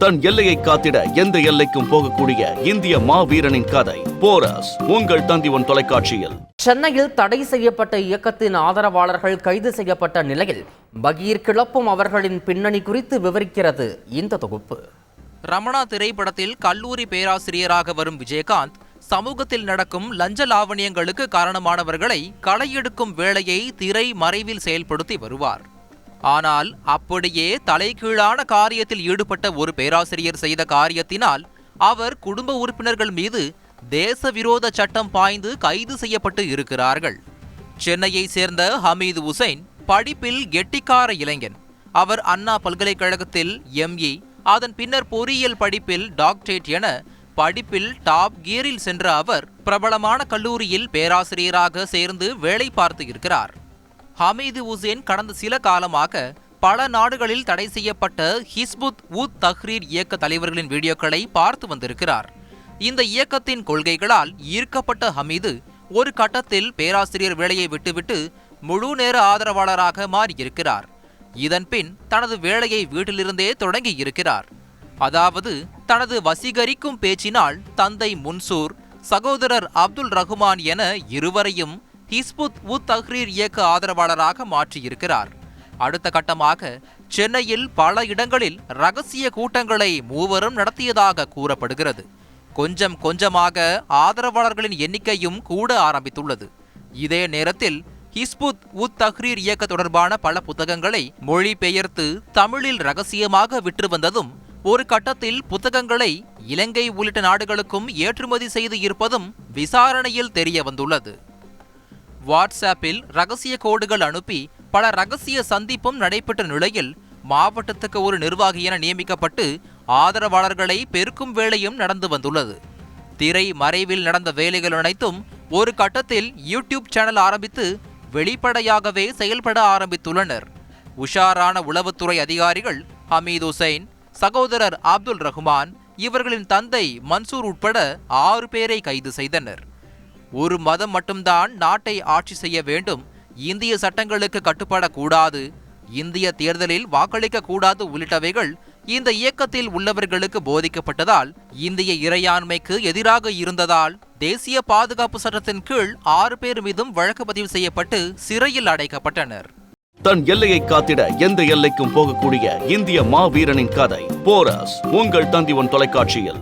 தன் எல்லையை காத்திட எந்த எல்லைக்கும் போகக்கூடிய இந்திய மாவீரனின் கதை போரஸ் உங்கள் தந்திவன் தொலைக்காட்சியில். சென்னையில் தடை செய்யப்பட்ட இயக்கத்தின் ஆதரவாளர்கள் கைது செய்யப்பட்ட நிலையில் பகீர் கிளப்பும் அவர்களின் பின்னணி குறித்து விவரிக்கிறது இந்த தொகுப்பு. ரமணா திரைப்படத்தில் கல்லூரி பேராசிரியராக வரும் விஜயகாந்த் சமூகத்தில் நடக்கும் லஞ்ச லாவணியங்களுக்கு காரணமானவர்களை களையெடுக்கும் வேலையை திரை மறைவில் செயல்படுத்தி வருவார். ஆனால் அப்படியே தலைகீழான காரியத்தில் ஈடுபட்ட ஒரு பேராசிரியர் செய்த காரியத்தினால் அவர் குடும்ப உறுப்பினர்கள் மீது தேச விரோத சட்டம் பாய்ந்து கைது செய்யப்பட்டு இருக்கிறார்கள். சென்னையை சேர்ந்த ஹமீது உசைன் படிப்பில் கெட்டிக்கார இளைஞன். அவர் அண்ணா பல்கலைக்கழகத்தில் ME, அதன் பின்னர் பொறியியல் படிப்பில் டாக்டரேட் என படிப்பில் டாப் கியரில் சென்ற அவர் பிரபலமான கல்லூரியில் பேராசிரியராக சேர்ந்து வேலை பார்த்து இருக்கிறார். ஹமீது உசேன் கடந்த சில காலமாக பல நாடுகளில் தடை செய்யப்பட்ட ஹிஸ்புத் உத் தஹ்ரீர் இயக்க தலைவர்களின் வீடியோக்களை பார்த்து வந்திருக்கிறார். இந்த இயக்கத்தின் கொள்கைகளால் ஈர்க்கப்பட்ட ஹமீது ஒரு கட்டத்தில் பேராசிரியர் வேலையை விட்டுவிட்டு முழு நேர ஆதரவாளராக மாறியிருக்கிறார். இதன்பின் தனது வேலையை வீட்டிலிருந்தே தொடங்கி இருக்கிறார். அதாவது தனது வசீகரிக்கும் பேச்சினால் தந்தை முன்சூர், சகோதரர் அப்துல் ரஹ்மான் என இருவரையும் ஹிஸ்புத் உத் தஹ்ரீர் இயக்க ஆதரவாளராக மாற்றியிருக்கிறார். அடுத்த கட்டமாக சென்னையில் பல இடங்களில் ரகசிய கூட்டங்களை மூவரும் நடத்தியதாக கூறப்படுகிறது. கொஞ்சம் கொஞ்சமாக ஆதரவாளர்களின் எண்ணிக்கையும் கூட ஆரம்பித்துள்ளது. இதே நேரத்தில் ஹிஸ்புத் உத் தஹ்ரீர் இயக்க தொடர்பான பல புத்தகங்களை மொழிபெயர்த்து தமிழில் ரகசியமாக விற்று வந்ததும், ஒரு கட்டத்தில் புத்தகங்களை இலங்கை உள்ளிட்ட நாடுகளுக்கும் ஏற்றுமதி செய்து இருப்பதும் விசாரணையில் தெரிய வந்துள்ளது. வாட்ஸ்ஆப்பில் ரகசிய கோடுகள் அனுப்பி பல ரகசிய சந்திப்பும் நடைபெற்ற நிலையில் மாவட்டத்துக்கு ஒரு நிர்வாகி என நியமிக்கப்பட்டு ஆதரவாளர்களை பெருக்கும் வேலையும் நடந்து வந்துள்ளது. திரை மறைவில் நடந்த வேலைகள் அனைத்தும் ஒரு கட்டத்தில் யூடியூப் சேனல் ஆரம்பித்து வெளிப்படையாகவே செயல்பட ஆரம்பித்துள்ளனர். உஷாரான உளவுத்துறை அதிகாரிகள் ஹமீது உசைன், சகோதரர் அப்துல் ரஹ்மான், இவர்களின் தந்தை மன்சூர் உட்பட 6 பேரை கைது செய்தனர். ஒரு மதம் மட்டும்தான் நாட்டை ஆட்சி செய்ய வேண்டும், இந்திய சட்டங்களுக்கு கட்டுப்படக்கூடாது, இந்திய தேர்தலில் வாக்களிக்க கூடாது உள்ளிட்டவைகள் இந்த இயக்கத்தில் உள்ளவர்களுக்கு போதிக்கப்பட்டதால், இந்திய இறையாண்மைக்கு எதிராக இருந்ததால் தேசிய பாதுகாப்பு சட்டத்தின் கீழ் 6 பேர் மீதும் வழக்கு பதிவு செய்யப்பட்டு சிறையில் அடைக்கப்பட்டனர். தன் எல்லையை காத்திட எந்த எல்லைக்கும் போகக்கூடிய இந்திய மாவீரனின் கதை போரஸ் உங்கள் தந்திவன் தொலைக்காட்சியில்.